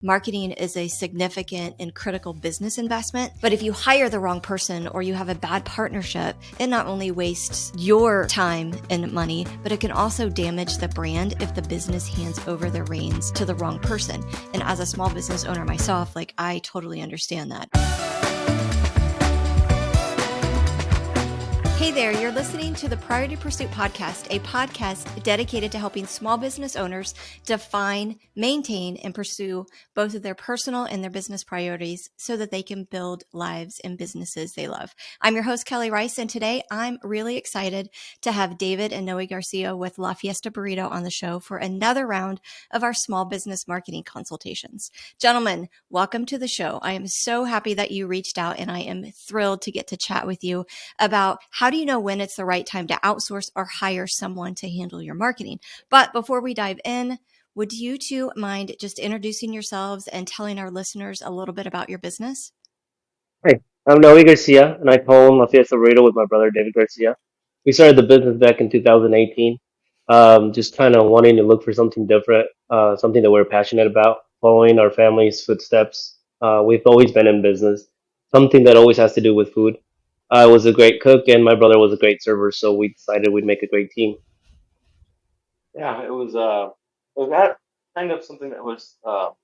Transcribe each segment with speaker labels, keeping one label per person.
Speaker 1: Marketing is a significant and critical business investment, but if you hire the wrong person or you have a bad partnership, it not only wastes your time and money, but it can also damage the brand if the business hands over the reins to the wrong person. And as a small business owner myself, I totally understand that. Hey there, you're listening to the Priority Pursuit Podcast, a podcast dedicated to helping small business owners define, maintain, and pursue both of their personal and their business priorities so that they can build lives and businesses they love. I'm your host, Kelly Rice, and today I'm really excited to have David and Noe Garcia with La Fiesta Burrito on the show for another round of our small business marketing consultations. Gentlemen, welcome to the show. I am so happy that you reached out, and I am thrilled to get to chat with you about how do you know when it's the right time to outsource or hire someone to handle your marketing. But before we dive in, would you two mind just introducing yourselves and telling our listeners a little bit about your business?
Speaker 2: Hi, I'm Noe Garcia, and I co-own Fiesta Burrito with my brother David Garcia. We started the business back in 2018, just kind of wanting to look for something different, something that we're passionate about, following our family's footsteps. We've always been in business, something that always has to do with food. I was a great cook, and my brother was a great server, so we decided we'd make a great team.
Speaker 3: Yeah, it was that kind of something that was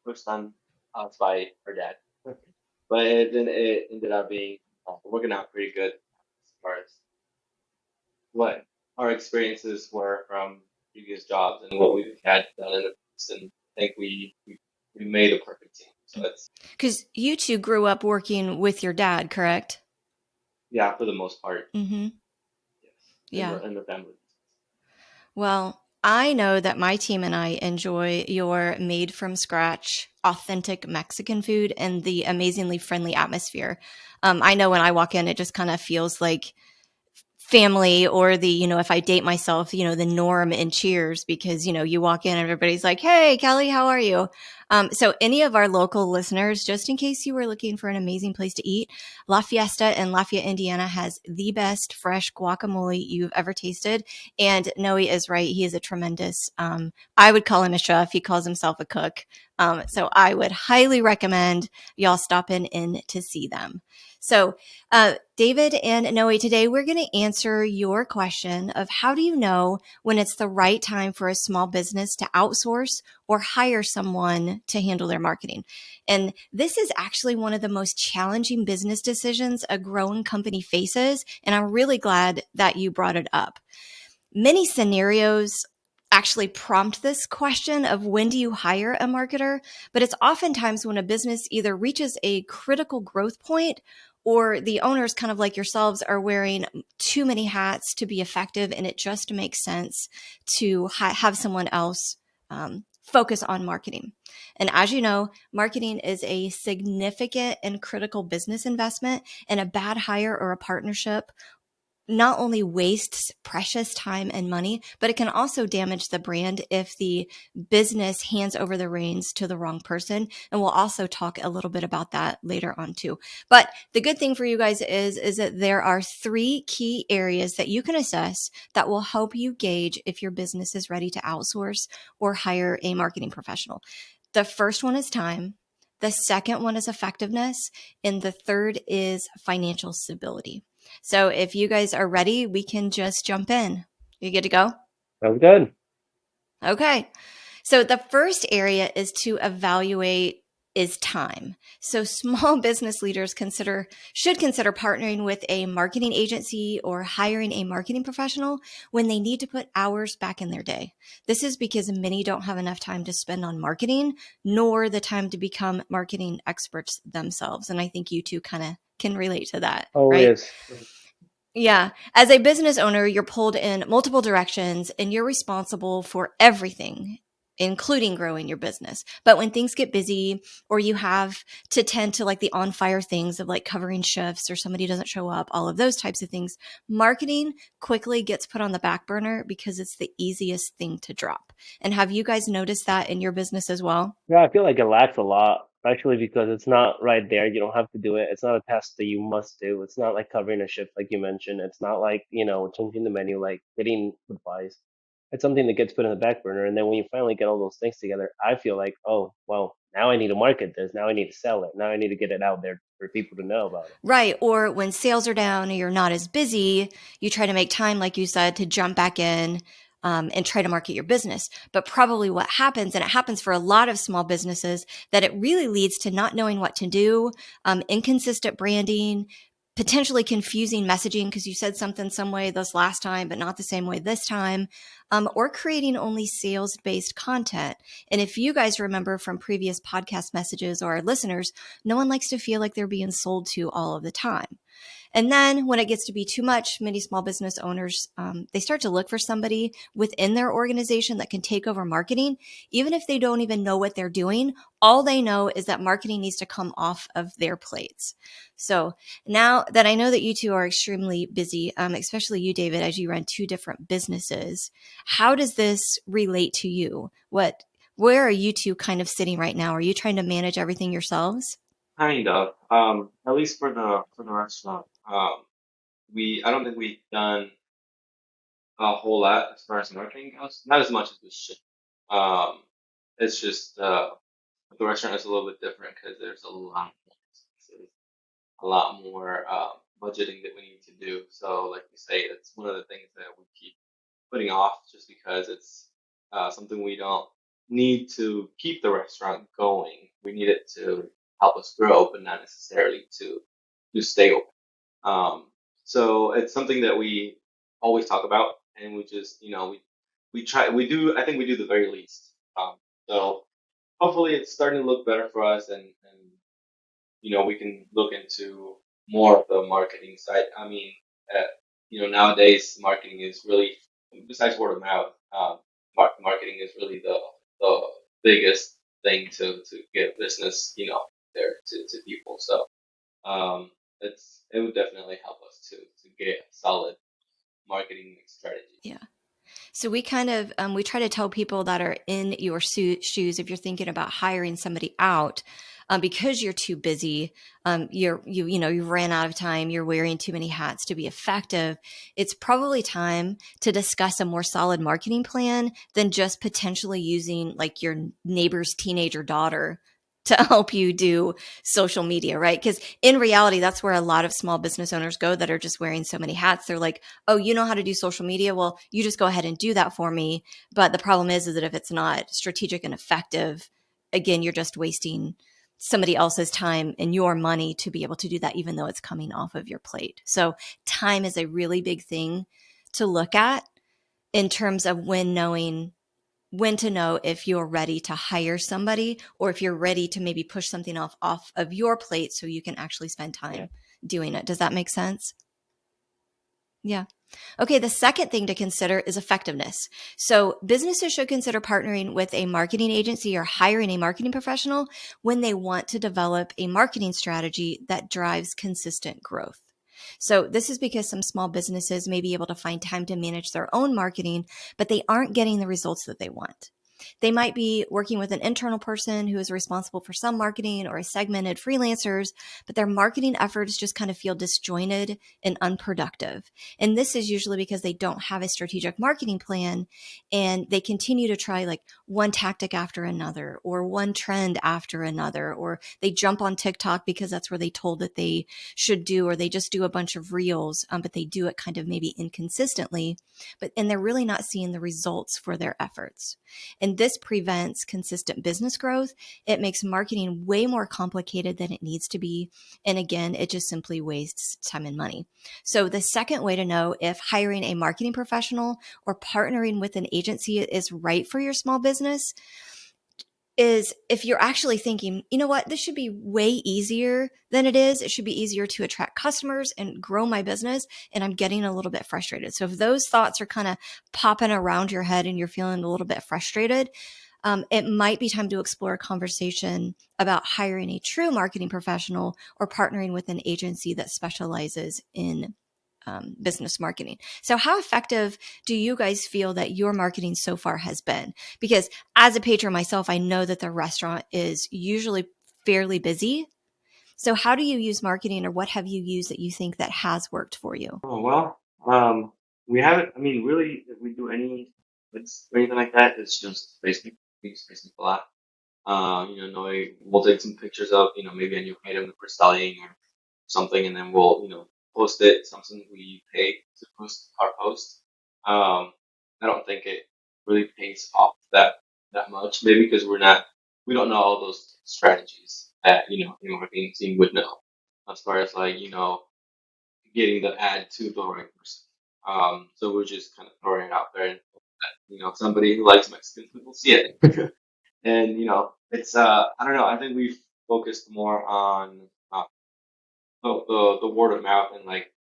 Speaker 3: pushed on us by our dad, but it ended up being working out pretty good as far as what our experiences were from previous jobs and what we've had done in the past, and I think we made a perfect team. So it's
Speaker 1: Because you two grew up working with your dad, correct?
Speaker 3: yeah, for the most part,
Speaker 1: Mm-hmm.
Speaker 3: yes,
Speaker 1: Yeah.
Speaker 3: in the family.
Speaker 1: Well, I know that my team and I enjoy your made from scratch, authentic Mexican food and the amazingly friendly atmosphere. I know when I walk in, it just kind of feels like family, or if I date myself, the norm in Cheers, because, you walk in and everybody's like, hey, Kelly, how are you? So any of our local listeners, just in case you were looking for an amazing place to eat, La Fiesta in Lafayette, Indiana has the best fresh guacamole you've ever tasted. And Noe is right. He is a tremendous, I would call him a chef. He calls himself a cook. So I would highly recommend y'all stopping in to see them. So David and Noe, today we're going to answer your question of how do you know when it's the right time for a small business to outsource or hire someone to handle their marketing. And this is actually one of the most challenging business decisions a growing company faces. And I'm really glad that you brought it up. Many scenarios actually prompt this question of when do you hire a marketer, but it's oftentimes when a business either reaches a critical growth point or the owners, kind of like yourselves, are wearing too many hats to be effective, and it just makes sense to have someone else focus on marketing. And as you know, marketing is a significant and critical business investment, and a bad hire or a partnership not only wastes precious time and money, but it can also damage the brand if the business hands over the reins to the wrong person. And we'll also talk a little bit about that later on too. But the good thing for you guys is that there are 3 key areas that you can assess that will help you gauge if your business is ready to outsource or hire a marketing professional. The first one is time. The second one is effectiveness. And the third is financial stability. So if you guys are ready, we can just jump in. You good to go?
Speaker 2: Sounds good.
Speaker 1: Okay. So the first area is to evaluate is time. So small business leaders should consider partnering with a marketing agency or hiring a marketing professional when they need to put hours back in their day. This is because many don't have enough time to spend on marketing, nor the time to become marketing experts themselves. And I think you two kind of can relate to that,
Speaker 2: Oh
Speaker 1: right?
Speaker 2: yes.
Speaker 1: Yeah. As a business owner, you're pulled in multiple directions and you're responsible for everything, including growing your business. But when things get busy, or you have to tend to like the on fire things of like covering shifts, or somebody doesn't show up, all of those types of things, marketing quickly gets put on the back burner because it's the easiest thing to drop. And have you guys noticed that in your business as well?
Speaker 2: Yeah, I feel like it lacks a lot, actually, because it's not right there. You don't have to do it. It's not a task that you must do. It's not like covering a shift, like you mentioned. It's not like, changing the menu, like getting advice. It's something that gets put in the back burner. And then when you finally get all those things together, I feel like, oh, well, now I need to market this. Now I need to sell it. Now I need to get it out there for people to know about it.
Speaker 1: Right. Or when sales are down and you're not as busy, you try to make time, like you said, to jump back in and try to market your business. But probably what happens, and it happens for a lot of small businesses, that it really leads to not knowing what to do, inconsistent branding, potentially confusing messaging because you said something some way this last time, but not the same way this time, or creating only sales based content. And if you guys remember from previous podcast messages or our listeners, no one likes to feel like they're being sold to all of the time. And then when it gets to be too much, many small business owners, they start to look for somebody within their organization that can take over marketing, even if they don't even know what they're doing. All they know is that marketing needs to come off of their plates. So now that I know that you two are extremely busy, especially you, David, as you run two different businesses, how does this relate to you? Where are you two kind of sitting right now? Are you trying to manage everything yourselves?
Speaker 3: Kind of. At least for the restaurant. I don't think we've done a whole lot as far as marketing goes. Not as much as we should. Um, it's just the restaurant is a little bit different because there's a lot more expenses, a lot more budgeting that we need to do. So, like you say, it's one of the things that we keep putting off just because it's something we don't need to keep the restaurant going. We need it to help us grow, but not necessarily to stay open. Um, so it's something that we always talk about, and we just we try we do I think we do the very least. So hopefully it's starting to look better for us, and we can look into more of the marketing side. I mean, uh, nowadays marketing is really, besides word of mouth, marketing is really the biggest thing to get business, there to people. So it would definitely help us to get a solid marketing strategy.
Speaker 1: Yeah. So we kind of we try to tell people that are in your shoes, if you're thinking about hiring somebody out, because you're too busy, you've ran out of time, you're wearing too many hats to be effective. It's probably time to discuss a more solid marketing plan than just potentially using like your neighbor's teenager daughter to help you do social media, right? Because in reality, that's where a lot of small business owners go that are just wearing so many hats. They're like, oh, you know how to do social media? Well, you just go ahead and do that for me. But the problem is that if it's not strategic and effective, again, you're just wasting somebody else's time and your money to be able to do that, even though it's coming off of your plate. So time is a really big thing to look at in terms of when to know if you're ready to hire somebody or if you're ready to maybe push something off of your plate so you can actually spend
Speaker 3: Yeah.
Speaker 1: time doing it. Does that make sense? Yeah. Okay, the second thing to consider is effectiveness. So, businesses should consider partnering with a marketing agency or hiring a marketing professional when they want to develop a marketing strategy that drives consistent growth. So, this is because some small businesses may be able to find time to manage their own marketing, but they aren't getting the results that they want. They might be working with an internal person who is responsible for some marketing or a segmented freelancers, but their marketing efforts just kind of feel disjointed and unproductive. And this is usually because they don't have a strategic marketing plan and they continue to try like one tactic after another or one trend after another, or they jump on TikTok because that's where they told that they should do, or they just do a bunch of reels, but they do it kind of maybe inconsistently, and they're really not seeing the results for their efforts. And this prevents consistent business growth. It makes marketing way more complicated than it needs to be. And again, it just simply wastes time and money. So the second way to know if hiring a marketing professional or partnering with an agency is right for your small business is if you're actually thinking, you know what, this should be way easier than it is. It should be easier to attract customers and grow my business. And I'm getting a little bit frustrated. So if those thoughts are kind of popping around your head and you're feeling a little bit frustrated, it might be time to explore a conversation about hiring a true marketing professional or partnering with an agency that specializes in business marketing. So, how effective do you guys feel that your marketing so far has been? Because as a patron myself, I know that the restaurant is usually fairly busy. So, how do you use marketing, or what have you used that you think that has worked for you?
Speaker 3: Oh well, we haven't. I mean, really, if we do any, it's or anything like that, it's just Facebook. We use Facebook a lot. We'll take some pictures of, maybe a new item that we're selling or something, and then we'll, post it, something we pay to post our post. I don't think it really pays off that much, maybe because we don't know all those strategies that, the marketing team would know as far as like, getting the ad to the right person. So we're just kind of throwing it out there and hope that, somebody who likes Mexican food will see it. And, it's, I don't know, I think we've focused more on the word of mouth and like,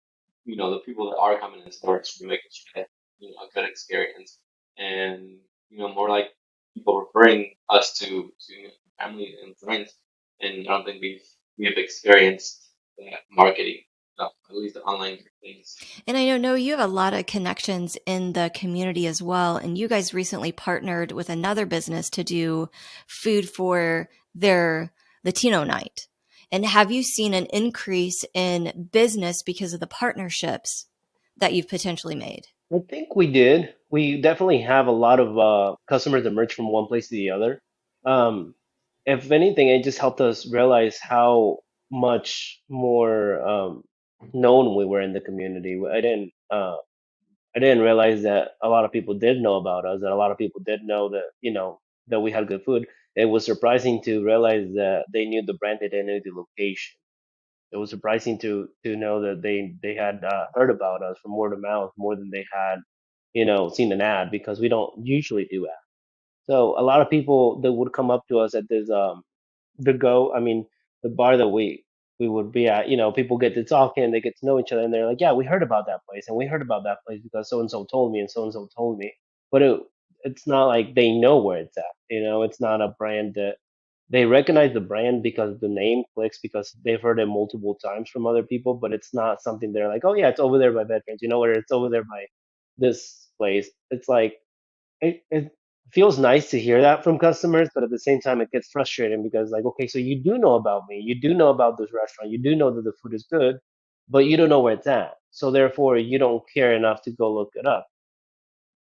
Speaker 3: the people that are coming in the stores, we're making sure that, a good experience and, more like people referring us to family and friends. And I don't think we have experienced that marketing, at least the online things.
Speaker 1: And I know you have a lot of connections in the community as well. And you guys recently partnered with another business to do food for their Latino night. And have you seen an increase in business because of the partnerships that you've potentially made?
Speaker 2: I think we did. We definitely have a lot of customers that merge from one place to the other. Um, if anything, it just helped us realize how much more known we were in the community. I didn't realize that a lot of people did know about us, that a lot of people did know that, that we had good food. It was surprising to realize that they knew the brand, they didn't know the location. It was surprising to know that they had heard about us from word of mouth more than they had, seen an ad because we don't usually do ads. So a lot of people that would come up to us at this I mean, the bar that we would be at, people get to talking, they get to know each other, and they're like, yeah, we heard about that place, and we heard about that place because so and so told me, and so and so told me. But it's not like they know where it's at. It's not a brand that they recognize the brand because the name clicks because they've heard it multiple times from other people, but it's not something they're like, oh yeah, it's over there by Veterans, where it's over there by this place. It's like it feels nice to hear that from customers, but at the same time, it gets frustrating because, like, okay, so you do know about me, you do know about this restaurant, you do know that the food is good, but you don't know where it's at. So therefore, you don't care enough to go look it up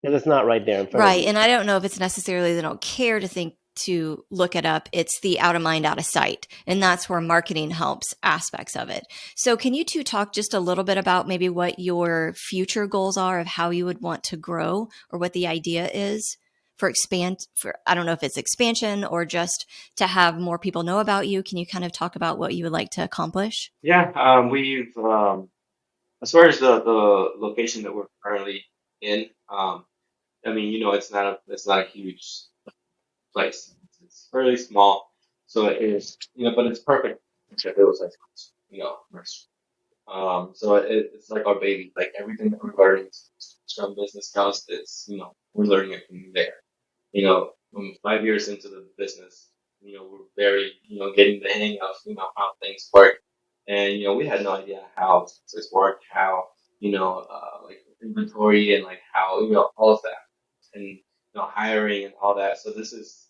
Speaker 2: because it's not right there in front of
Speaker 1: Right.
Speaker 2: you.
Speaker 1: And I don't know if it's necessarily they don't care to look it up. It's the out of mind, out of sight. And that's where marketing helps aspects of it. So can you two talk just a little bit about maybe what your future goals are of how you would want to grow or what the idea is for I don't know if it's expansion or just to have more people know about you. Can you kind of talk about what you would like to accomplish?
Speaker 3: Yeah, we've as far as the location that we're currently in, I mean, it's not a huge place. It's fairly small, so it is, but it's perfect for those like, restaurant. So it's like our baby, like everything that we're learning from business goes, it's, we're learning it from there. From 5 years into the business, we're very, getting the hang of, how things work. And, we had no idea how this worked, how, like inventory and like how, all of that and, hiring and all that. So this is,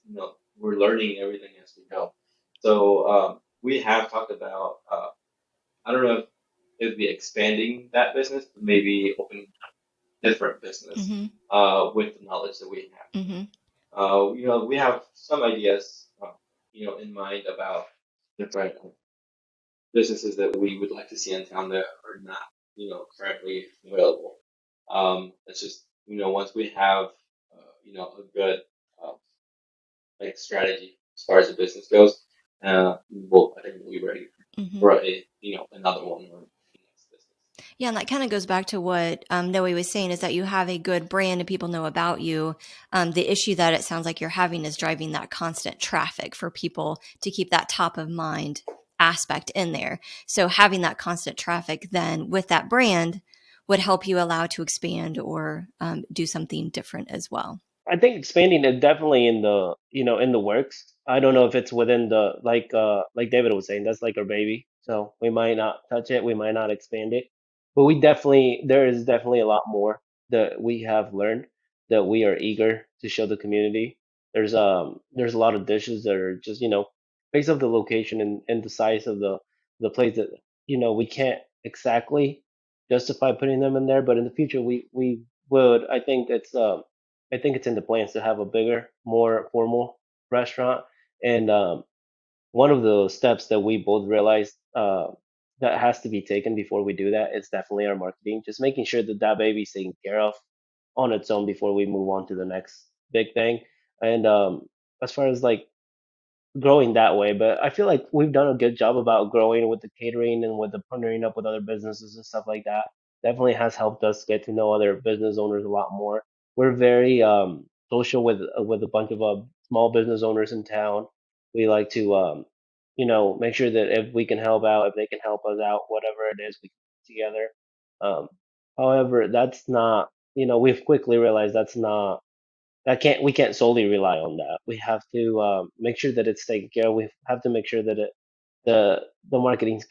Speaker 3: we're learning everything as we go. So, we have talked about, I don't know if it'd be expanding that business, but maybe opening different business,
Speaker 1: Mm-hmm.
Speaker 3: with the knowledge that we have.
Speaker 1: Mm-hmm.
Speaker 3: We have some ideas, in mind about different businesses that we would like to see in town that are not, currently available. It's just, once we have, a good, uh, like strategy as far as the business goes, I think we'll be ready
Speaker 1: Mm-hmm.
Speaker 3: for another one or next business.
Speaker 1: Yeah, and that kind of goes back to what Noe was saying is that you have a good brand and people know about you. The issue that it sounds like you're having is driving that constant traffic for people to keep that top of mind aspect in there. So having that constant traffic then with that brand would help you allow to expand or do something different as well.
Speaker 2: I think expanding is definitely in the in the works. I don't know if it's within the like David was saying, that's like our baby. So we might not touch it, we might not expand it. But there is definitely a lot more that we have learned that we are eager to show the community. There's a lot of dishes that are just, based off the location and the size of the place that we can't exactly justify putting them in there, but in the future we would. I think it's in the plans to have a bigger, more formal restaurant And one of the steps that we both realized that has to be taken before we do that is definitely our marketing. Just making sure that that baby's taken care of on its own before we move on to the next big thing. And as far as like growing that way. But I feel like we've done a good job about growing with the catering and with the partnering up with other businesses and stuff like that. Definitely has helped us get to know other business owners a lot more. We're very social with a bunch of small business owners in town. We like to make sure that if we can help out, if they can help us out, whatever it is, we can put together. Um, However, that's not, we've quickly realized that's not that can't we can't solely rely on that. We have to make sure that it's taken care of. We have to make sure that the marketing's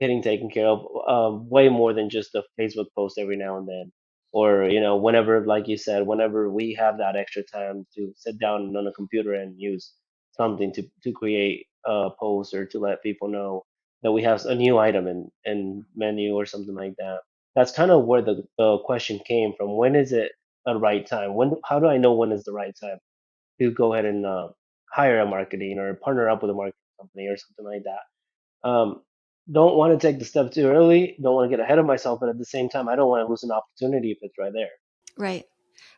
Speaker 2: getting taken care of way more than just a Facebook post every now and then, or whenever, like you said, whenever we have that extra time to sit down on a computer and use something to create a post or to let people know that we have a new item in menu or something like that. That's kind of where the question came from. When is it a right time? How do I know when is the right time to go ahead and hire a marketing or partner up with a marketing company or something like that? Don't want to take the step too early. Don't want to get ahead of myself, but at the same time, I don't want to lose an opportunity if it's right there.
Speaker 1: Right.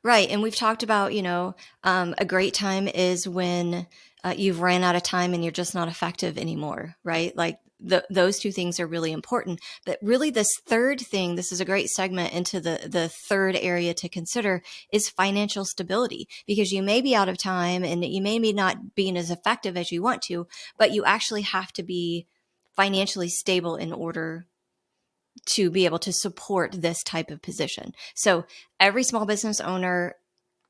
Speaker 1: Right. And we've talked about, a great time is when you've ran out of time and you're just not effective anymore. Right. Like those two things are really important. But really, this third thing, this is a great segment into the third area to consider is financial stability, because you may be out of time and you may be not being as effective as you want to, but you actually have to be financially stable in order to be able to support this type of position. So every small business owner,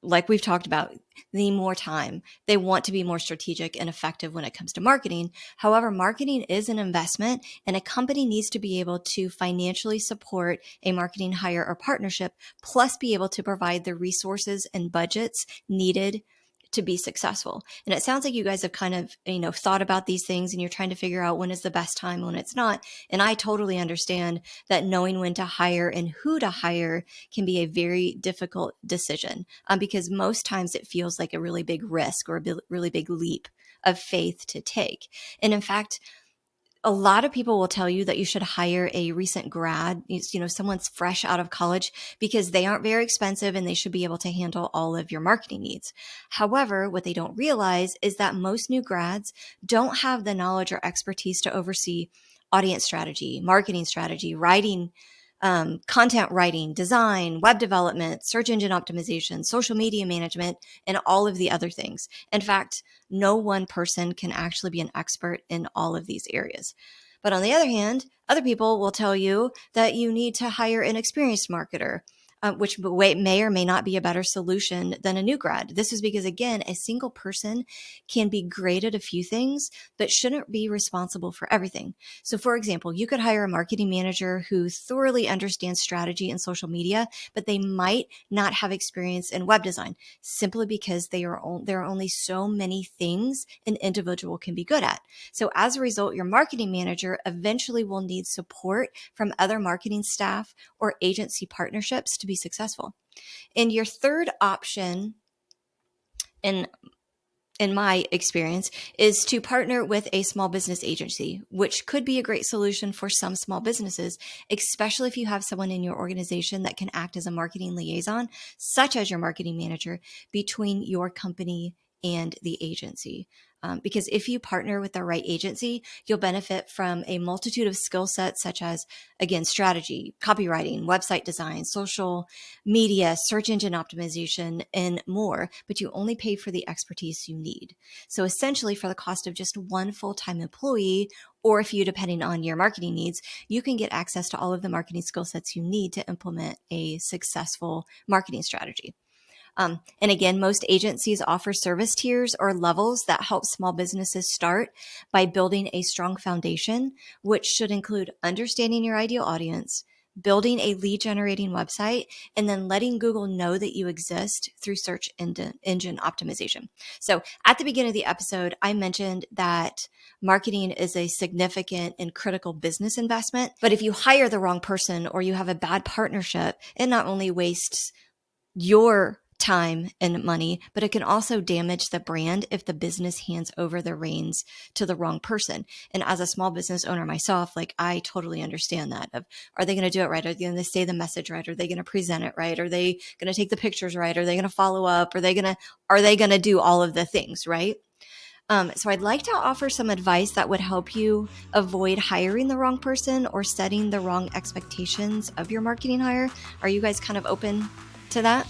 Speaker 1: like we've talked about, need more time. They want to be more strategic and effective when it comes to marketing. However, marketing is an investment, and a company needs to be able to financially support a marketing hire or partnership, plus be able to provide the resources and budgets needed to be successful. And it sounds like you guys have kind of, thought about these things and you're trying to figure out when is the best time, when it's not. And I totally understand that knowing when to hire and who to hire can be a very difficult decision, because most times it feels like a really big risk or a really big leap of faith to take. And in fact, a lot of people will tell you that you should hire a recent grad, someone's fresh out of college, because they aren't very expensive and they should be able to handle all of your marketing needs. However, what they don't realize is that most new grads don't have the knowledge or expertise to oversee audience strategy, marketing strategy, writing, content writing, design, web development, search engine optimization, social media management, and all of the other things. In fact, no one person can actually be an expert in all of these areas. But on the other hand, other people will tell you that you need to hire an experienced marketer, which may or may not be a better solution than a new grad. This is because, again, a single person can be great at a few things, but shouldn't be responsible for everything. So, for example, you could hire a marketing manager who thoroughly understands strategy and social media, but they might not have experience in web design, simply because there are only so many things an individual can be good at. So as a result, your marketing manager eventually will need support from other marketing staff or agency partnerships to be successful. And your third option, in my experience, is to partner with a small business agency, which could be a great solution for some small businesses, especially if you have someone in your organization that can act as a marketing liaison, such as your marketing manager, between your company and the agency. Because if you partner with the right agency, you'll benefit from a multitude of skill sets, such as, again, strategy, copywriting, website design, social media, search engine optimization, and more. But you only pay for the expertise you need. So essentially, for the cost of just one full-time employee, or if you, depending on your marketing needs, you can get access to all of the marketing skill sets you need to implement a successful marketing strategy. And again, most agencies offer service tiers or levels that help small businesses start by building a strong foundation, which should include understanding your ideal audience, building a lead generating website, and then letting Google know that you exist through search engine optimization. So at the beginning of the episode, I mentioned that marketing is a significant and critical business investment. But if you hire the wrong person or you have a bad partnership, it not only wastes your time and money, but it can also damage the brand if the business hands over the reins to the wrong person. And as a small business owner myself, like I totally understand that of, are they going to do it right? Are they going to say the message right? Are they going to present it right? Are they going to take the pictures right? Are they going to follow up? Are they going to do all of the things right? So I'd like to offer some advice that would help you avoid hiring the wrong person or setting the wrong expectations of your marketing hire. Are you guys kind of open to that?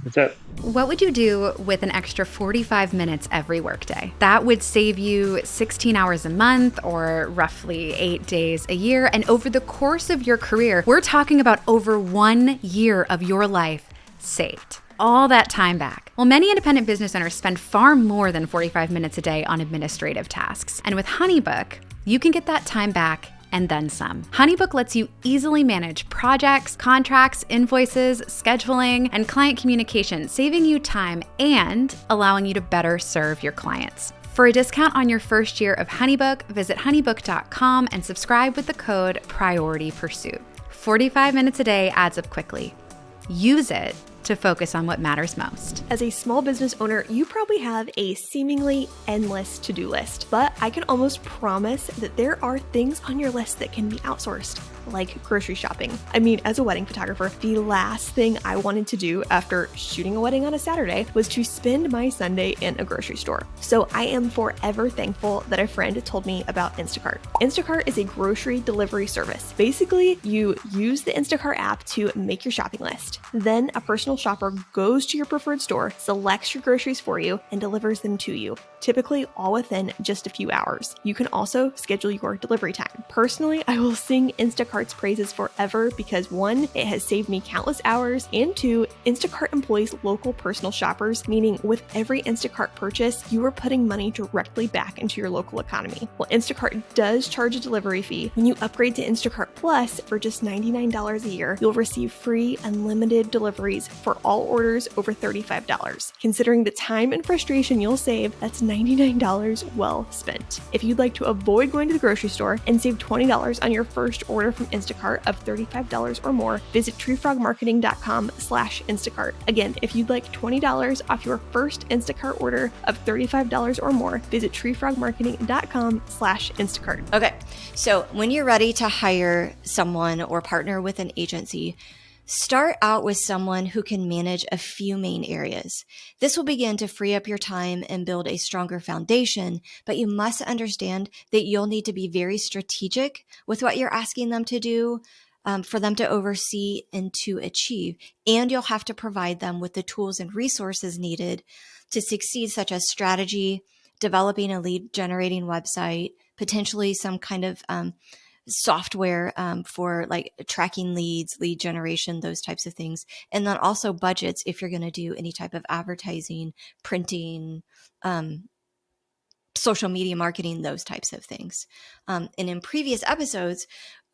Speaker 2: That's it.
Speaker 4: What would you do with an extra 45 minutes every workday? That would save you 16 hours a month or roughly 8 days a year. And over the course of your career, we're talking about over 1 year of your life saved. All that time back. Well, many independent business owners spend far more than 45 minutes a day on administrative tasks. And with HoneyBook, you can get that time back and then some. HoneyBook lets you easily manage projects, contracts, invoices, scheduling, and client communication, saving you time and allowing you to better serve your clients. For a discount on your first year of HoneyBook, visit honeybook.com and subscribe with the code PriorityPursuit. 45 minutes a day adds up quickly. Use it to focus on what matters most.
Speaker 5: As a small business owner, you probably have a seemingly endless to-do list, but I can almost promise that there are things on your list that can be outsourced, like grocery shopping. I mean, as a wedding photographer, the last thing I wanted to do after shooting a wedding on a Saturday was to spend my Sunday in a grocery store. So I am forever thankful that a friend told me about Instacart. Instacart is a grocery delivery service. Basically, you use the Instacart app to make your shopping list. Then a personal shopper goes to your preferred store, selects your groceries for you, and delivers them to you, typically all within just a few hours. You can also schedule your delivery time. Personally, I will sing Instacart's praises forever because 1, it has saved me countless hours, and 2, Instacart employs local personal shoppers, meaning with every Instacart purchase, you are putting money directly back into your local economy. Well, Instacart does charge a delivery fee. When you upgrade to Instacart Plus for just $99 a year, you'll receive free unlimited deliveries for all orders over $35. Considering the time and frustration you'll save, that's $99 well spent. If you'd like to avoid going to the grocery store and save $20 on your first order from Instacart of $35 or more, visit treefrogmarketing.com/Instacart. Again, if you'd like $20 off your first Instacart order of $35 or more, visit treefrogmarketing.com/Instacart.
Speaker 1: Okay, so when you're ready to hire someone or partner with an agency, start out with someone who can manage a few main areas. This will begin to free up your time and build a stronger foundation, but you must understand that you'll need to be very strategic with what you're asking them to do for them to oversee and to achieve. And you'll have to provide them with the tools and resources needed to succeed, such as strategy, developing a lead generating website, potentially some kind of software for like tracking leads, lead generation, those types of things. And then also budgets if you're going to do any type of advertising, printing, social media marketing, those types of things. And in previous episodes,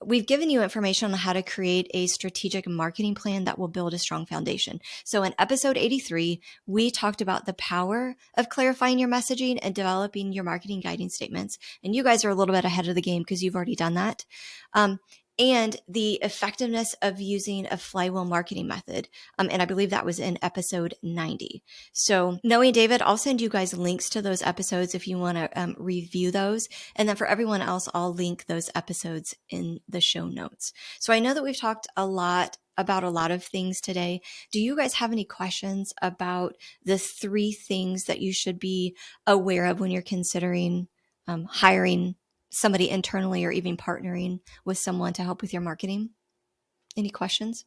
Speaker 1: we've given you information on how to create a strategic marketing plan that will build a strong foundation. So in episode 83, we talked about the power of clarifying your messaging and developing your marketing guiding statements. And you guys are a little bit ahead of the game because you've already done that. And the effectiveness of using a flywheel marketing method. And I believe that was in episode 90. So Noe and David, I'll send you guys links to those episodes if you want to review those. And then for everyone else, I'll link those episodes in the show notes. So I know that we've talked a lot about a lot of things today. Do you guys have any questions about the 3 things that you should be aware of when you're considering hiring somebody internally or even partnering with someone to help with your marketing? Any questions?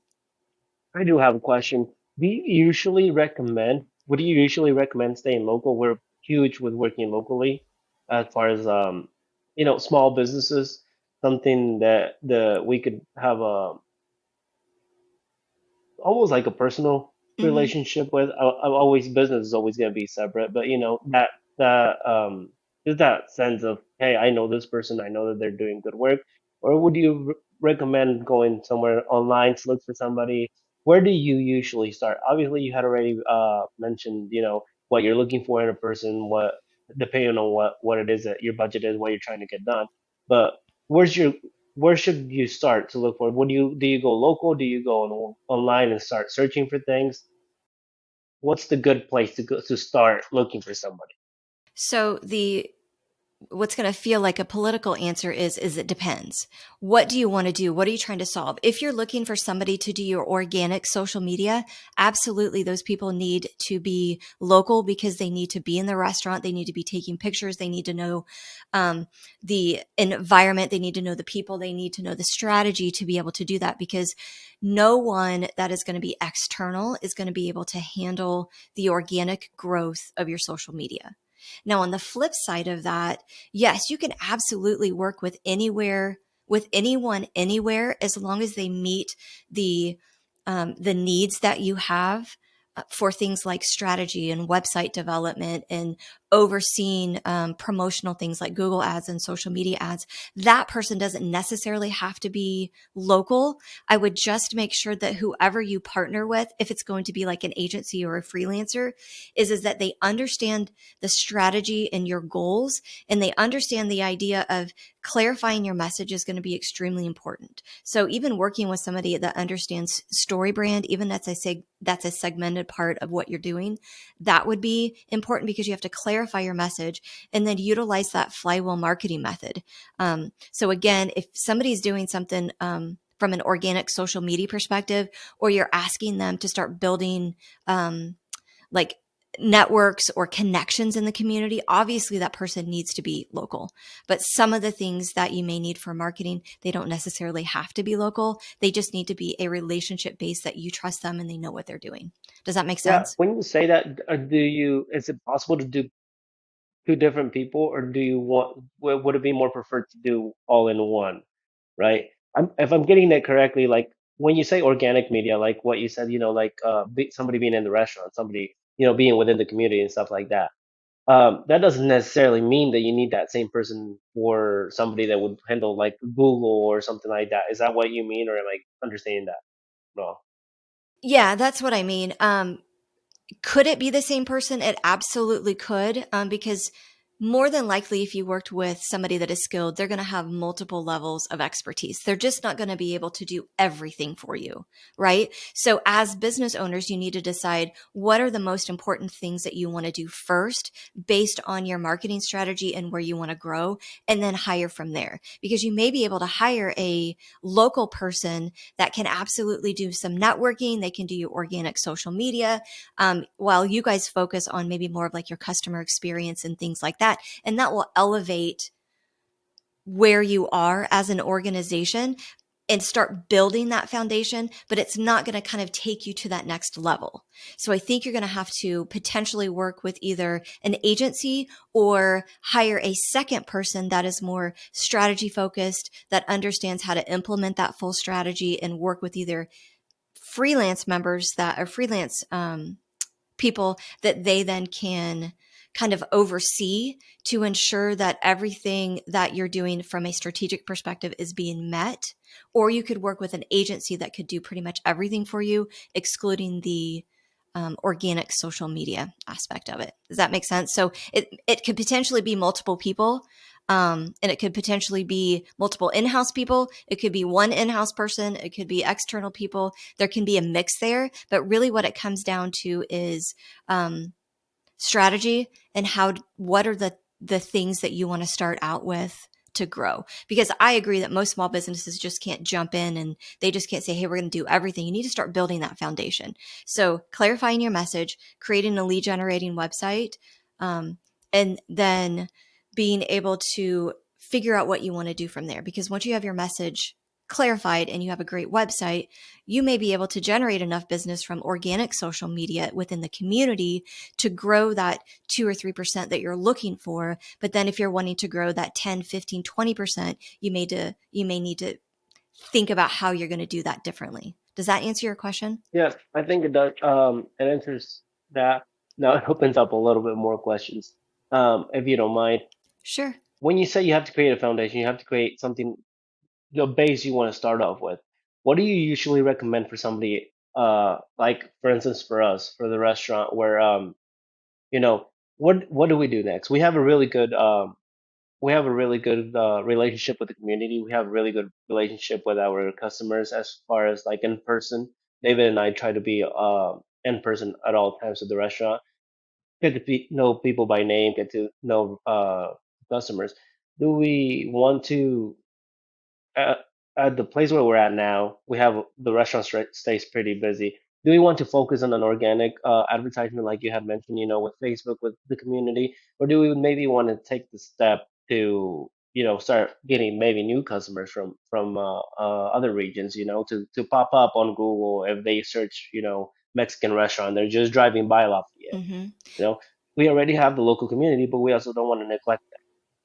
Speaker 2: I do have a question. Would you usually recommend staying local? We're huge with working locally as far as small businesses, something that we could have a almost like a personal
Speaker 1: Mm-hmm.
Speaker 2: relationship with. Always business is always going to be separate, but that just that sense of, hey, I know this person, I know that they're doing good work. Or would you recommend going somewhere online to look for somebody? Where do you usually start? Obviously, you had already mentioned, what you're looking for in a person, what depending on what it is that your budget is, what you're trying to get done. But where's your where should you start to look for? What do you go local? Do you go online and start searching for things? what's the good place to go to start looking for somebody?
Speaker 1: So the what's going to feel like a political answer is it depends. What do you want to do? What are you trying to solve? If you're looking for somebody to do your organic social media, absolutely those people need to be local because they need to be in the restaurant, they need to be taking pictures, they need to know the environment, they need to know the people, they need to know the strategy to be able to do that, because no one that is going to be external is going to be able to handle the organic growth of your social media. Now, on the flip side of that, yes, you can absolutely work with anywhere, with anyone, anywhere, as long as they meet the needs that you have for things like strategy and website development and overseeing promotional things like Google ads and social media ads. That person doesn't necessarily have to be local. I would just make sure that whoever you partner with, if it's going to be like an agency or a freelancer, is that they understand the strategy and your goals, and they understand the idea of clarifying your message is going to be extremely important. So even working with somebody that understands story brand, even as I say, that's a segmented part of what you're doing, that would be important because you have to clarify your message and then utilize that flywheel marketing method. So again, if somebody's doing something from an organic social media perspective, or you're asking them to start building like networks or connections in the community, obviously that person needs to be local. But some of the things that you may need for marketing, they don't necessarily have to be local. They just need to be a relationship base that you trust them and they know what they're doing. Does that make
Speaker 2: Yeah,
Speaker 1: sense?
Speaker 2: when you say that, do you, is it possible to do two different people, or do you want, would it be more preferred to do all in one, right? If I'm getting that correctly, like when you say organic media, like what you said, like somebody being in the restaurant, somebody, being within the community and stuff like that. That doesn't necessarily mean that you need that same person for somebody that would handle like Google or something like that. Is that what you mean, or am I understanding that wrong?
Speaker 1: Yeah, that's what I mean. Could it be the same person? It absolutely could, because more than likely, if you worked with somebody that is skilled, they're going to have multiple levels of expertise. They're just not going to be able to do everything for you, right? So, as business owners, you need to decide what are the most important things that you want to do first based on your marketing strategy and where you want to grow, and then hire from there. Because you may be able to hire a local person that can absolutely do some networking, they can do your organic social media, while you guys focus on maybe more of like your customer experience and things like that. And that will elevate where you are as an organization and start building that foundation, but it's not going to kind of take you to that next level. So I think you're going to have to potentially work with either an agency or hire a second person that is more strategy focused, that understands how to implement that full strategy, and work with either freelance members that are freelance people that they then can kind of oversee to ensure that everything that you're doing from a strategic perspective is being met. Or you could work with an agency that could do pretty much everything for you, excluding the organic social media aspect of it. Does that make sense? So it could potentially be multiple people. And it could potentially be multiple in-house people. It could be one in-house person. It could be external people. There can be a mix there, but really what it comes down to is strategy and what are the things that you want to start out with to grow. Because I agree that most small businesses just can't jump in and they just can't say, hey, we're going to do everything. You need to start building that foundation. So clarifying your message, creating a lead generating website, um, and then being able to figure out what you want to do from there. Because once you have your message clarified and you have a great website, you may be able to generate enough business from organic social media within the community to grow that 2 or 3% that you're looking for. But then if you're wanting to grow that 10, 15, 20%, you may need to think about how you're going to do that differently. Does that answer your question?
Speaker 2: Yeah, I think it does. It answers that. Now it opens up a little bit more questions, if you don't mind.
Speaker 1: Sure.
Speaker 2: When you say you have to create a foundation, you have to create something, the base you want to start off with. What do you usually recommend for somebody, like for instance for us, for the restaurant, where you know, what do we do next? We have a really good relationship with the community. We have a really good relationship with our customers as far as like in person. David and I try to be in person at all times at the restaurant, get to know people by name, get to know customers. Do we want to at, at the place where we're at now, we have the restaurant stays pretty busy. Do we want to focus on an organic advertisement like you had mentioned, with Facebook, with the community, or do we maybe want to take the step to, start getting maybe new customers from other regions, to pop up on Google if they search, Mexican restaurant, they're just driving by Lafayette,
Speaker 1: Hmm.
Speaker 2: you know. We already have the local community, but we also don't want to neglect.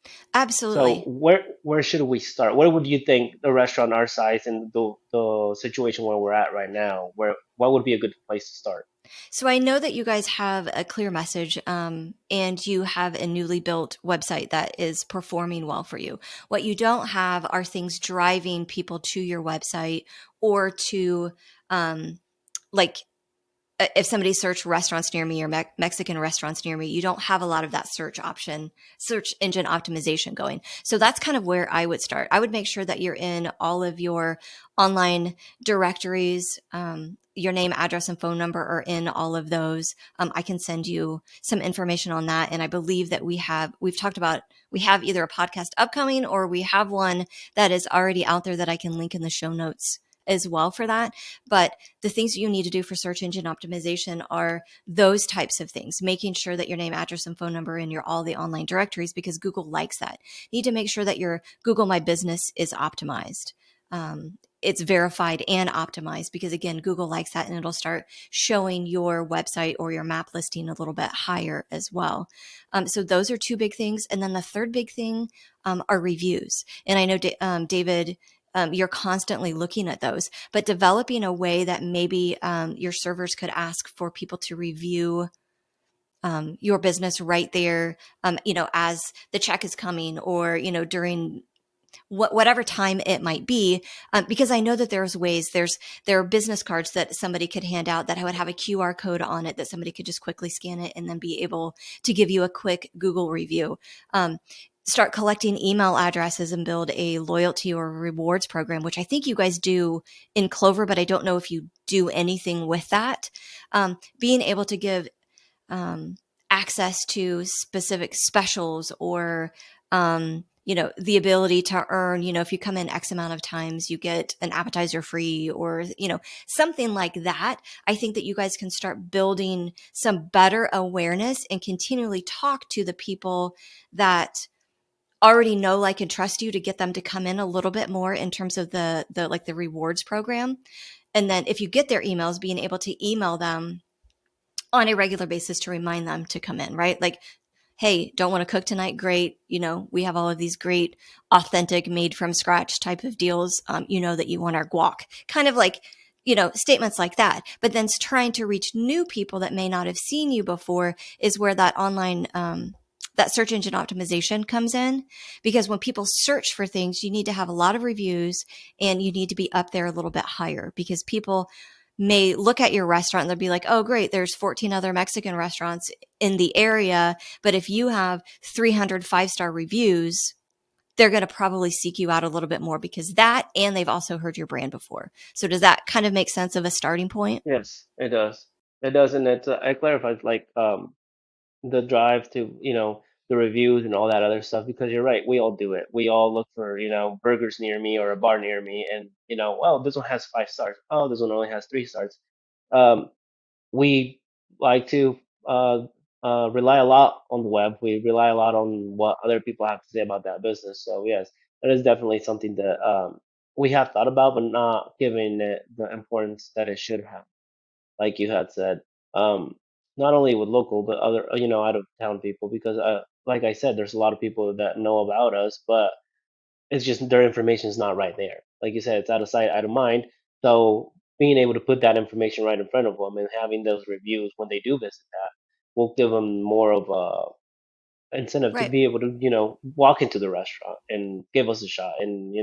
Speaker 2: So
Speaker 1: Absolutely.
Speaker 2: where should we start? Where would you think the restaurant our size and the situation where we're at right now, what would be a good place to start?
Speaker 1: So I know that you guys have a clear message, and you have a newly built website that is performing well for you. What you don't have are things driving people to your website or to, like, if somebody searched restaurants near me or Mexican restaurants near me, you don't have a lot of that search engine optimization going. So that's kind of where I would start. I would make sure that you're in all of your online directories. Your name, address, and phone number are in all of those. I can send you some information on that. And I believe that we've talked about, we have either a podcast upcoming or we have one that is already out there that I can link in the show notes as well for that. But the things you need to do for search engine optimization are those types of things, making sure that your name, address, and phone number in all the online directories, because Google likes that. You need to make sure that your Google My Business is optimized. It's verified and optimized because, again, Google likes that, and it'll start showing your website or your map listing a little bit higher as well. So those are two big things. And then the third big thing are reviews. And I know, David, you're constantly looking at those, but developing a way that maybe your servers could ask for people to review your business right there, as the check is coming, or, during whatever time it might be, because I know that there are business cards that somebody could hand out that would have a QR code on it that somebody could just quickly scan it and then be able to give you a quick Google review. Start collecting email addresses and build a loyalty or rewards program, which I think you guys do in Clover, but I don't know if you do anything with that. Being able to give access to specific specials, or the ability to earn, if you come in X amount of times, you get an appetizer free, or something like that. I think that you guys can start building some better awareness and continually talk to the people that already know, like, and trust you, to get them to come in a little bit more in terms of the rewards program. And then if you get their emails, being able to email them on a regular basis to remind them to come in, right? Like, hey, don't want to cook tonight? Great. We have all of these great, authentic, made from scratch type of deals. That you want our guac. Kind of like, statements like that. But then trying to reach new people that may not have seen you before is where that online, that search engine optimization comes in. Because when people search for things, you need to have a lot of reviews, and you need to be up there a little bit higher, because people may look at your restaurant and they'll be like, oh, great, there's 14 other Mexican restaurants in the area. But if you have 300 5-star reviews, they're going to probably seek you out a little bit more, because that, and they've also heard your brand before. So does that kind of make sense of a starting point?
Speaker 2: Yes, it does. It does, and I clarified like the drive to the reviews and all that other stuff, because you're right, we all do it. We all look for burgers near me or a bar near me, and well, this one has 5 stars. Oh, this one only has 3 stars. Um, we like to rely a lot on the web. We rely a lot on what other people have to say about that business. So yes, that is definitely something that we have thought about, but not giving it the importance that it should have. Like you had said, um, not only with local but other out of town people, because like I said, there's a lot of people that know about us, but it's just their information is not right there. Like you said, it's out of sight, out of mind. So being able to put that information right in front of them and having those reviews when they do visit that will give them more of a incentive to
Speaker 1: Right.
Speaker 2: be able to, walk into the restaurant and give us a shot. And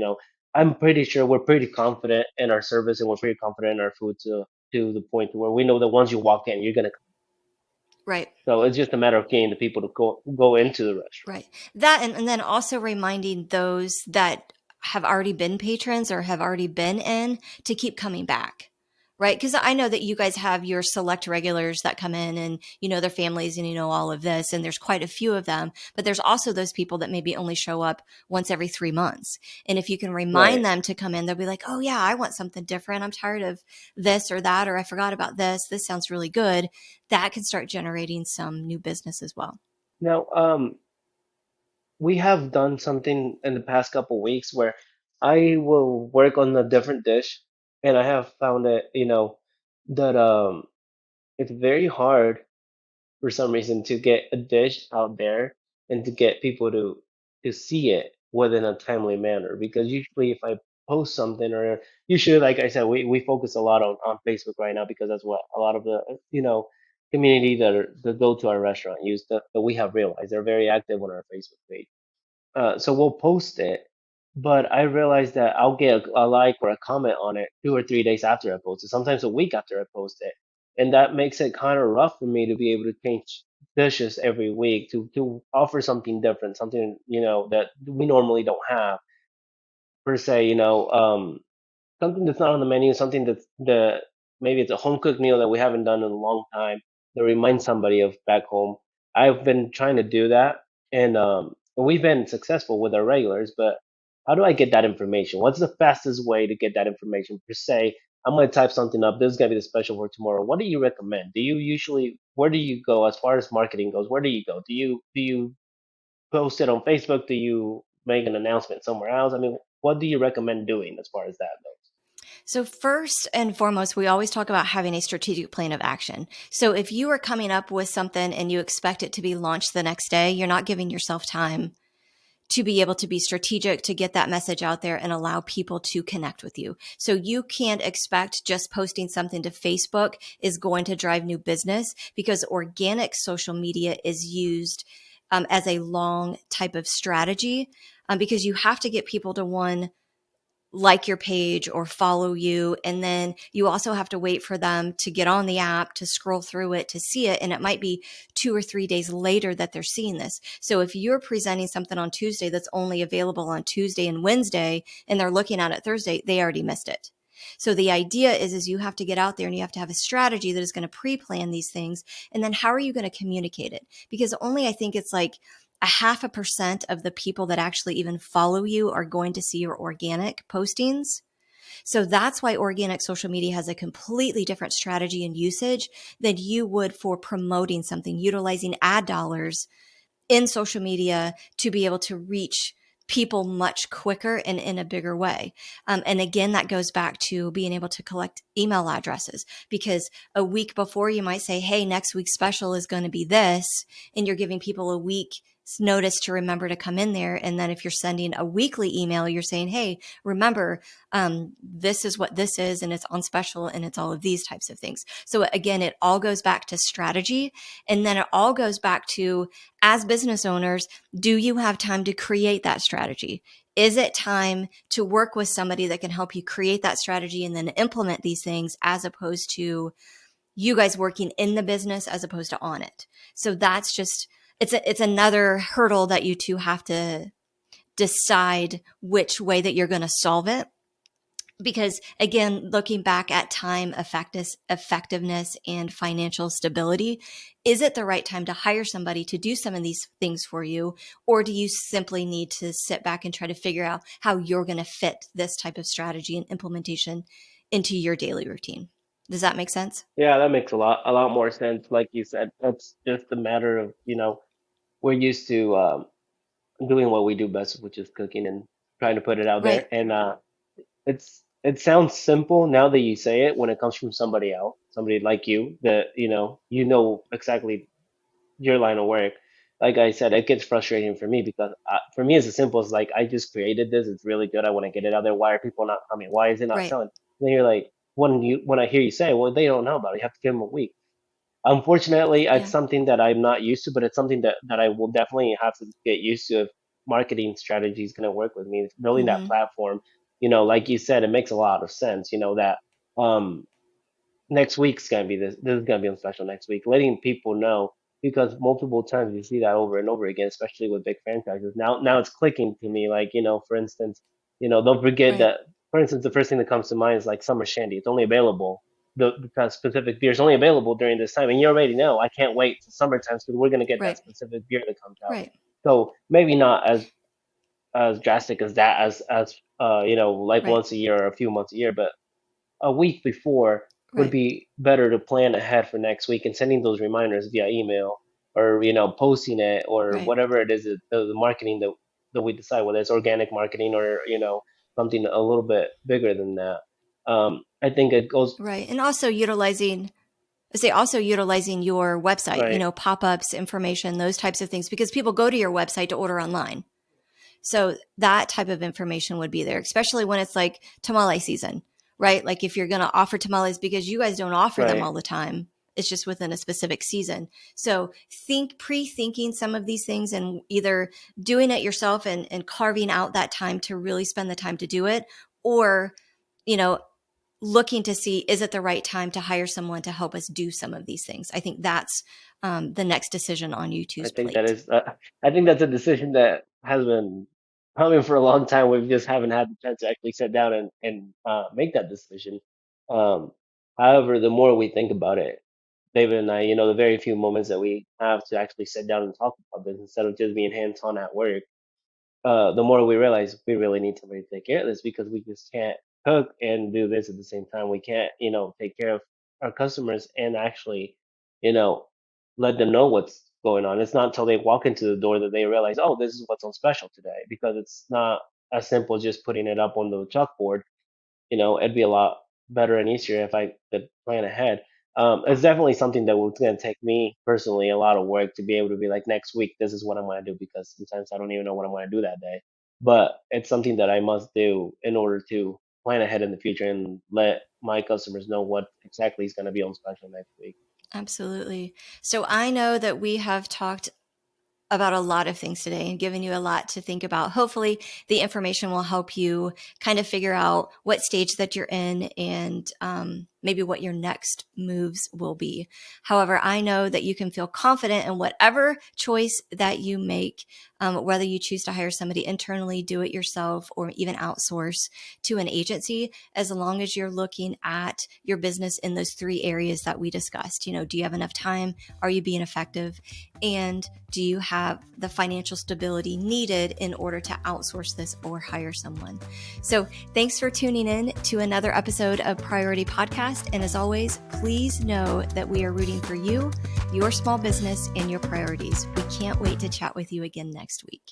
Speaker 2: I'm pretty sure we're pretty confident in our service, and we're pretty confident in our food to the point where we know that once you walk in, you're gonna.
Speaker 1: Right.
Speaker 2: So it's just a matter of getting the people to go into the restaurant.
Speaker 1: Right. That, and then also reminding those that have already been patrons or have already been in to keep coming back. right? Because I know that you guys have your select regulars that come in and you know their families and you know all of this, and there's quite a few of them. But there's also those people that maybe only show up once every 3 months. And if you can remind
Speaker 2: Right.
Speaker 1: them to come in, they'll be like, oh, yeah, I want something different. I'm tired of this or that, or I forgot about this. This sounds really good. That can start generating some new business as well.
Speaker 2: Now, we have done something in the past couple weeks where I will work on a different dish, and I have found that, that it's very hard for some reason to get a dish out there and to get people to see it within a timely manner. Because usually, if I post something, or usually, like I said, we focus a lot on Facebook right now because that's what a lot of the community that go to our restaurant use. That we have realized they're very active on our Facebook page. So we'll post it, but I realize that I'll get a like or a comment on it 2 or 3 days after I post it, sometimes a week after I post it, and that makes it kind of rough for me to be able to change dishes every week to offer something different, something that we normally don't have per se. Something that's not on the menu, something that's the maybe it's a home cooked meal that we haven't done in a long time that reminds somebody of back home. I've been trying to do that, and we've been successful with our regulars. But how do I get that information? What's the fastest way to get that information? Per se, I'm gonna type something up. This is gonna be the special for tomorrow. What do you recommend? Do you usually where do you go as far as marketing goes? Where do you go? Do you post it on Facebook? Do you make an announcement somewhere else? I mean, what do you recommend doing as far as that goes?
Speaker 1: So, first and foremost, we always talk about having a strategic plan of action. So, if you are coming up with something and you expect it to be launched the next day, you're not giving yourself time to be able to be strategic, to get that message out there and allow people to connect with you. So, you can't expect just posting something to Facebook is going to drive new business, because organic social media is used as a long type of strategy, because you have to get people to, one, like your page or follow you. And then you also have to wait for them to get on the app, to scroll through it, to see it. And it might be 2 or 3 days later that they're seeing this. So if you're presenting something on Tuesday that's only available on Tuesday and Wednesday, and they're looking at it Thursday, they already missed it. So the idea is you have to get out there and you have to have a strategy that is going to pre-plan these things. And then how are you going to communicate it? Because only, I think it's like a 0.5% of the people that actually even follow you are going to see your organic postings. So that's why organic social media has a completely different strategy and usage than you would for promoting something, utilizing ad dollars in social media to be able to reach people much quicker and in a bigger way. And again, that goes back to being able to collect email addresses, because a week before you might say, hey, next week's special is going to be this, and you're giving people a week's notice to remember to come in there. And then if you're sending a weekly email, you're saying, hey, remember, this is what this is, and it's on special, and it's all of these types of things. So again, it all goes back to strategy. And then it all goes back to, as business owners, do you have time to create that strategy? Is it time to work with somebody that can help you create that strategy and then implement these things, as opposed to you guys working in the business as opposed to on it? So that's just, it's another hurdle that you two have to decide which way that you're going to solve it. Because again, looking back at time effectiveness and financial stability, is it the right time to hire somebody to do some of these things for you? Or do you simply need to sit back and try to figure out how you're going to fit this type of strategy and implementation into your daily routine? Does that make sense?
Speaker 2: Yeah, that makes a lot more sense. Like you said, that's just a matter of, we're used to doing what we do best, which is cooking and trying to put it out there.
Speaker 1: Right.
Speaker 2: And it sounds simple now that you say it when it comes from somebody else, somebody like you that you know exactly your line of work. Like I said, it gets frustrating for me because for me, it's as simple as like I just created this. It's really good. I want to get it out there. Why are people not coming? Why is it not
Speaker 1: Right.
Speaker 2: selling? Then you're like, when I hear you say, well, they don't know about it. You have to give them a week. Unfortunately, it's
Speaker 1: Yeah.
Speaker 2: something that I'm not used to, but it's something that I will definitely have to get used to if marketing strategy is going to work with me. It's building that
Speaker 1: Mm-hmm.
Speaker 2: platform, like you said, it makes a lot of sense, that um, next week's going to be this is going to be on special next week, letting people know because multiple times you see that over and over again, especially with big franchises. Now it's clicking to me, like, for instance, don't forget
Speaker 1: Right.
Speaker 2: that, for instance, the first thing that comes to mind is like Summer Shandy. It's only available the specific beer is only available during this time, and you already know I can't wait to summertime because we're gonna get that
Speaker 1: Right.
Speaker 2: specific beer that comes out.
Speaker 1: Right.
Speaker 2: So maybe not as drastic as that, as like
Speaker 1: Right.
Speaker 2: once a year or a few months a year, but a week before would
Speaker 1: Right.
Speaker 2: be better to plan ahead for next week and sending those reminders via email or posting it or
Speaker 1: Right.
Speaker 2: whatever it is the marketing that we decide, whether it's organic marketing or something a little bit bigger than that. I think it goes
Speaker 1: Right. And also utilizing your website,
Speaker 2: right.
Speaker 1: pop-ups, information, those types of things, because people go to your website to order online. So that type of information would be there, especially when it's like tamale season, right? Like if you're going to offer tamales, because you guys don't offer them
Speaker 2: Right.
Speaker 1: all the time, it's just within a specific season. So pre-thinking some of these things and either doing it yourself and carving out that time to really spend the time to do it, or, you know, looking to see, is it the right time to hire someone to help us do some of these things? I think that's the next decision on you
Speaker 2: I
Speaker 1: two's
Speaker 2: think that
Speaker 1: plate.
Speaker 2: is. I think that's a decision that has been coming for a long time. We just haven't had the chance to actually sit down and make that decision. Um, However, the more we think about it, David and I, the very few moments that we have to actually sit down and talk about this instead of just being hands-on at work, the more we realize we really need somebody to take care of this because we just can't cook and do this at the same time. We can't, take care of our customers and actually, you know, let them know what's going on. It's not until they walk into the door that they realize, oh, this is what's on special today, because it's not as simple as just putting it up on the chalkboard. It'd be a lot better and easier if I could plan ahead. It's definitely something that was going to take me personally a lot of work to be able to be like, next week, this is what I'm going to do, because sometimes I don't even know what I'm going to do that day. But it's something that I must do in order to plan ahead in the future and let my customers know what exactly is going to be on special next week.
Speaker 1: Absolutely. So I know that we have talked about a lot of things today and given you a lot to think about. Hopefully, the information will help you kind of figure out what stage that you're in and maybe what your next moves will be. However, I know that you can feel confident in whatever choice that you make, whether you choose to hire somebody internally, do it yourself, or even outsource to an agency, as long as you're looking at your business in those three areas that we discussed. Do you have enough time? Are you being effective? And do you have the financial stability needed in order to outsource this or hire someone? So thanks for tuning in to another episode of Priority Podcast. And as always, please know that we are rooting for you, your small business, and your priorities. We can't wait to chat with you again next week.